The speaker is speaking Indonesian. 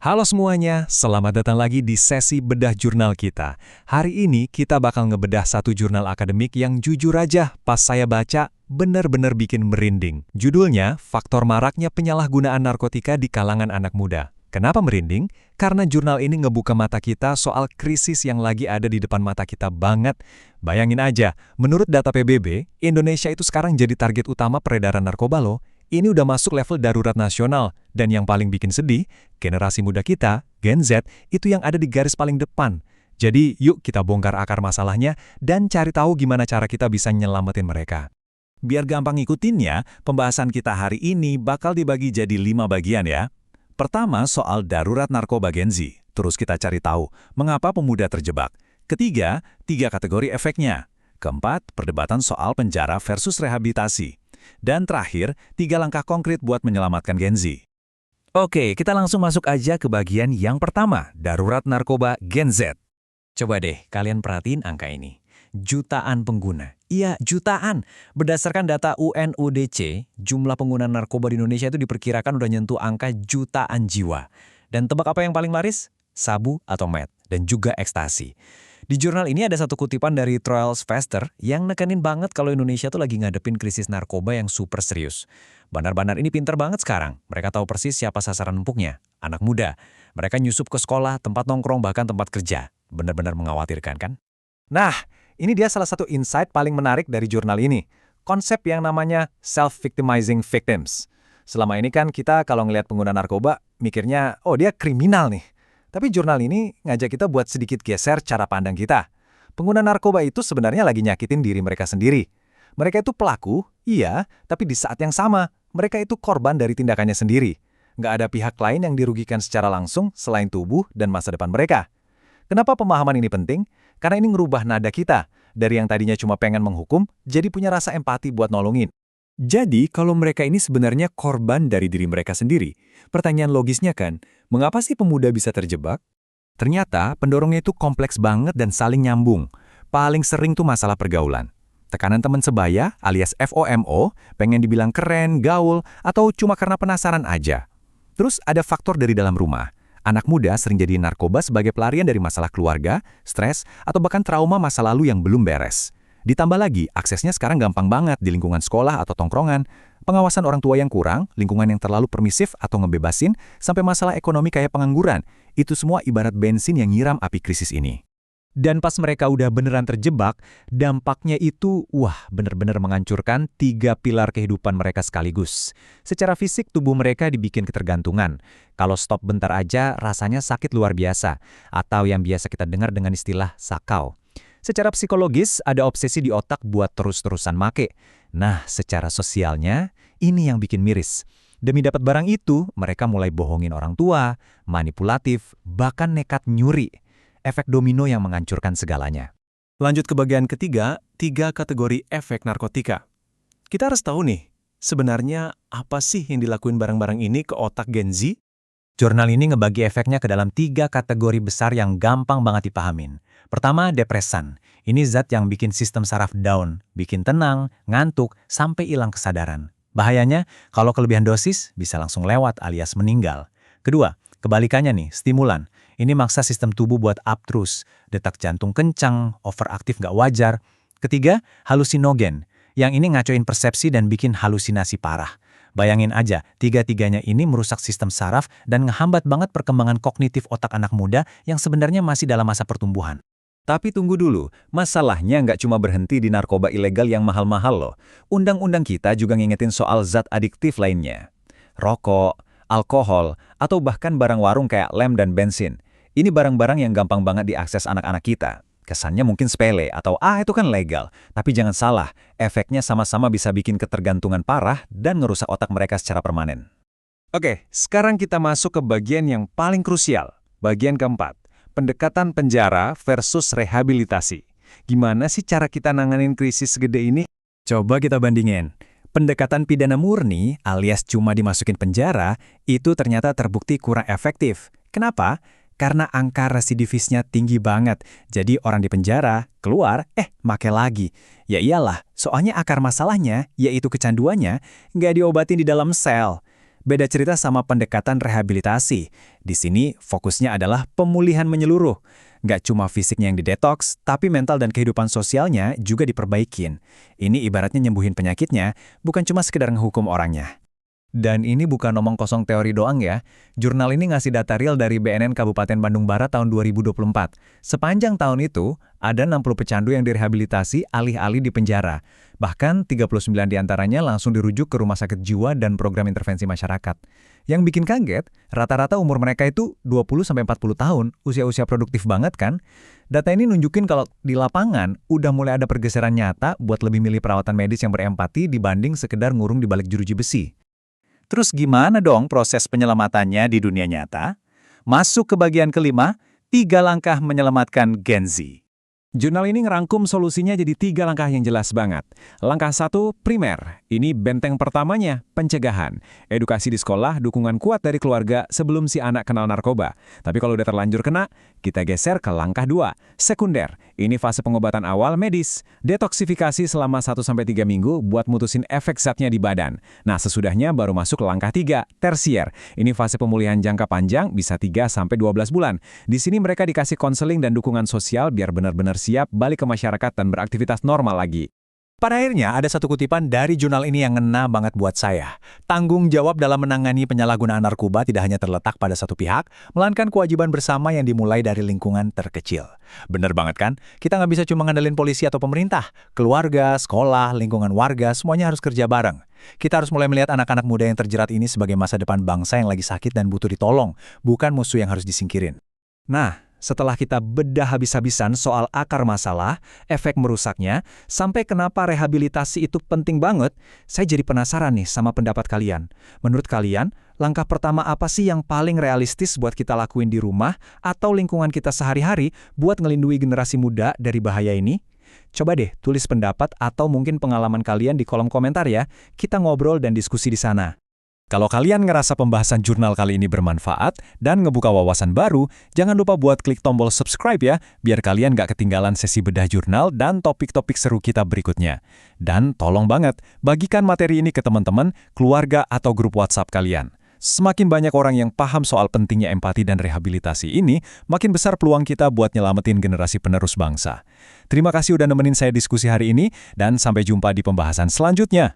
Halo semuanya, selamat datang lagi di sesi bedah jurnal kita. Hari ini kita bakal ngebedah satu jurnal akademik yang jujur aja pas saya baca bener-bener bikin merinding. Judulnya, Faktor Maraknya Penyalahgunaan Narkotika di Kalangan Anak Muda. Kenapa merinding? Karena jurnal ini ngebuka mata kita soal krisis yang lagi ada di depan mata kita banget. Bayangin aja, menurut data PBB, Indonesia itu sekarang jadi target utama peredaran narkoba loh. Ini udah masuk level darurat nasional, dan yang paling bikin sedih, generasi muda kita, Gen Z, itu yang ada di garis paling depan. Jadi, yuk kita bongkar akar masalahnya dan cari tahu gimana cara kita bisa nyelamatin mereka. Biar gampang ngikutinnya, pembahasan kita hari ini bakal dibagi jadi 5 bagian ya. Pertama, soal darurat narkoba Gen Z. Terus kita cari tahu mengapa pemuda terjebak. Ketiga, 3 kategori efeknya. Keempat, perdebatan soal penjara versus rehabilitasi. Dan terakhir, 3 langkah konkret buat menyelamatkan Gen Z. Oke, kita langsung masuk aja ke bagian yang pertama, darurat narkoba Gen Z. Coba deh, kalian perhatiin angka ini. Jutaan pengguna. Iya, jutaan. Berdasarkan data UNODC, jumlah pengguna narkoba di Indonesia itu diperkirakan udah nyentuh angka jutaan jiwa. Dan tebak apa yang paling laris? Sabu atau meth, dan juga ekstasi. Di jurnal ini ada satu kutipan dari Troels Vester yang nekenin banget kalau Indonesia tuh lagi ngadepin krisis narkoba yang super serius. Bandar-bandar ini pinter banget sekarang. Mereka tahu persis siapa sasaran empuknya. Anak muda. Mereka nyusup ke sekolah, tempat nongkrong, bahkan tempat kerja. Benar-benar mengkhawatirkan kan? Nah, ini dia salah satu insight paling menarik dari jurnal ini. Konsep yang namanya self-victimizing victims. Selama ini kan kita kalau ngelihat pengguna narkoba, mikirnya, oh dia kriminal nih. Tapi jurnal ini ngajak kita buat sedikit geser cara pandang kita. Pengguna narkoba itu sebenarnya lagi nyakitin diri mereka sendiri. Mereka itu pelaku, iya, tapi di saat yang sama, mereka itu korban dari tindakannya sendiri. Nggak ada pihak lain yang dirugikan secara langsung selain tubuh dan masa depan mereka. Kenapa pemahaman ini penting? Karena ini ngerubah nada kita. Dari yang tadinya cuma pengen menghukum, jadi punya rasa empati buat nolongin. Jadi, kalau mereka ini sebenarnya korban dari diri mereka sendiri, pertanyaan logisnya kan, mengapa sih pemuda bisa terjebak? Ternyata, pendorongnya itu kompleks banget dan saling nyambung. Paling sering tuh masalah pergaulan. Tekanan teman sebaya, alias FOMO, pengen dibilang keren, gaul, atau cuma karena penasaran aja. Terus ada faktor dari dalam rumah. Anak muda sering jadi narkoba sebagai pelarian dari masalah keluarga, stres, atau bahkan trauma masa lalu yang belum beres. Ditambah lagi, aksesnya sekarang gampang banget di lingkungan sekolah atau tongkrongan, pengawasan orang tua yang kurang, lingkungan yang terlalu permisif atau ngebebasin, sampai masalah ekonomi kayak pengangguran. Itu semua ibarat bensin yang nyiram api krisis ini. Dan pas mereka udah beneran terjebak, dampaknya itu, bener-bener menghancurkan 3 pilar kehidupan mereka sekaligus. Secara fisik, tubuh mereka dibikin ketergantungan. Kalau stop bentar aja, rasanya sakit luar biasa. Atau yang biasa kita dengar dengan istilah sakau. Secara psikologis, ada obsesi di otak buat terus-terusan make. Nah, secara sosialnya, ini yang bikin miris. Demi dapat barang itu, mereka mulai bohongin orang tua, manipulatif, bahkan nekat nyuri. Efek domino yang menghancurkan segalanya. Lanjut ke bagian ketiga, 3 kategori efek narkotika. Kita harus tahu nih, sebenarnya apa sih yang dilakuin barang-barang ini ke otak Gen Z? Jurnal ini ngebagi efeknya ke dalam 3 kategori besar yang gampang banget dipahamin. Pertama, depresan. Ini zat yang bikin sistem saraf down, bikin tenang, ngantuk, sampai hilang kesadaran. Bahayanya, kalau kelebihan dosis, bisa langsung lewat alias meninggal. Kedua, kebalikannya nih, stimulan. Ini maksa sistem tubuh buat up terus, detak jantung kencang, overaktif nggak wajar. Ketiga, halusinogen. Yang ini ngacoin persepsi dan bikin halusinasi parah. Bayangin aja, 3-tiganya ini merusak sistem saraf dan ngehambat banget perkembangan kognitif otak anak muda yang sebenarnya masih dalam masa pertumbuhan. Tapi tunggu dulu, masalahnya nggak cuma berhenti di narkoba ilegal yang mahal-mahal loh. Undang-undang kita juga ngingetin soal zat adiktif lainnya. Rokok, alkohol, atau bahkan barang warung kayak lem dan bensin. Ini barang-barang yang gampang banget diakses anak-anak kita. Kesannya mungkin sepele atau itu kan legal. Tapi jangan salah, efeknya sama-sama bisa bikin ketergantungan parah dan ngerusak otak mereka secara permanen. Oke, sekarang kita masuk ke bagian yang paling krusial. Bagian keempat, pendekatan penjara versus rehabilitasi. Gimana sih cara kita nanganin krisis segede ini? Coba kita bandingin. Pendekatan pidana murni alias cuma dimasukin penjara, itu ternyata terbukti kurang efektif. Kenapa? Karena angka residivisnya tinggi banget. Jadi orang di penjara, keluar, make lagi. Ya iyalah, soalnya akar masalahnya, yaitu kecanduannya, nggak diobatin di dalam sel. Beda cerita sama pendekatan rehabilitasi. Di sini fokusnya adalah pemulihan menyeluruh. Nggak cuma fisiknya yang didetoks, tapi mental dan kehidupan sosialnya juga diperbaikin. Ini ibaratnya nyembuhin penyakitnya, bukan cuma sekedar ngehukum orangnya. Dan ini bukan omong kosong teori doang ya. Jurnal ini ngasih data real dari BNN Kabupaten Bandung Barat tahun 2024. Sepanjang tahun itu, ada 60 pecandu yang direhabilitasi alih-alih di penjara. Bahkan 39 diantaranya langsung dirujuk ke rumah sakit jiwa dan program intervensi masyarakat. Yang bikin kaget, rata-rata umur mereka itu 20-40 tahun, usia-usia produktif banget kan? Data ini nunjukin kalau di lapangan udah mulai ada pergeseran nyata buat lebih milih perawatan medis yang berempati dibanding sekedar ngurung di balik jeruji besi. Terus gimana dong proses penyelamatannya di dunia nyata? Masuk ke bagian kelima, 3 langkah menyelamatkan Gen Z. Jurnal ini ngerangkum solusinya jadi 3 langkah yang jelas banget. Langkah 1, primer. Ini benteng pertamanya, pencegahan. Edukasi di sekolah, dukungan kuat dari keluarga sebelum si anak kenal narkoba. Tapi kalau udah terlanjur kena, kita geser ke langkah 2, sekunder. Ini fase pengobatan awal medis. Detoksifikasi selama 1-3 minggu buat mutusin efek zatnya di badan. Nah, sesudahnya baru masuk ke langkah 3, tersier. Ini fase pemulihan jangka panjang, bisa 3-12 bulan. Di sini mereka dikasih konseling dan dukungan sosial biar benar-benar siap balik ke masyarakat dan beraktivitas normal lagi. Pada akhirnya, ada satu kutipan dari jurnal ini yang ngena banget buat saya. Tanggung jawab dalam menangani penyalahgunaan narkoba tidak hanya terletak pada satu pihak, melainkan kewajiban bersama yang dimulai dari lingkungan terkecil. Bener banget kan? Kita nggak bisa cuma ngandelin polisi atau pemerintah. Keluarga, sekolah, lingkungan warga, semuanya harus kerja bareng. Kita harus mulai melihat anak-anak muda yang terjerat ini sebagai masa depan bangsa yang lagi sakit dan butuh ditolong, bukan musuh yang harus disingkirin. Nah, setelah kita bedah habis-habisan soal akar masalah, efek merusaknya, sampai kenapa rehabilitasi itu penting banget, saya jadi penasaran nih sama pendapat kalian. Menurut kalian, langkah pertama apa sih yang paling realistis buat kita lakuin di rumah atau lingkungan kita sehari-hari buat ngelindungi generasi muda dari bahaya ini? Coba deh tulis pendapat atau mungkin pengalaman kalian di kolom komentar ya. Kita ngobrol dan diskusi di sana. Kalau kalian ngerasa pembahasan jurnal kali ini bermanfaat dan ngebuka wawasan baru, jangan lupa buat klik tombol subscribe ya, biar kalian nggak ketinggalan sesi bedah jurnal dan topik-topik seru kita berikutnya. Dan tolong banget, bagikan materi ini ke teman-teman, keluarga, atau grup WhatsApp kalian. Semakin banyak orang yang paham soal pentingnya empati dan rehabilitasi ini, makin besar peluang kita buat nyelamatin generasi penerus bangsa. Terima kasih udah nemenin saya diskusi hari ini, dan sampai jumpa di pembahasan selanjutnya.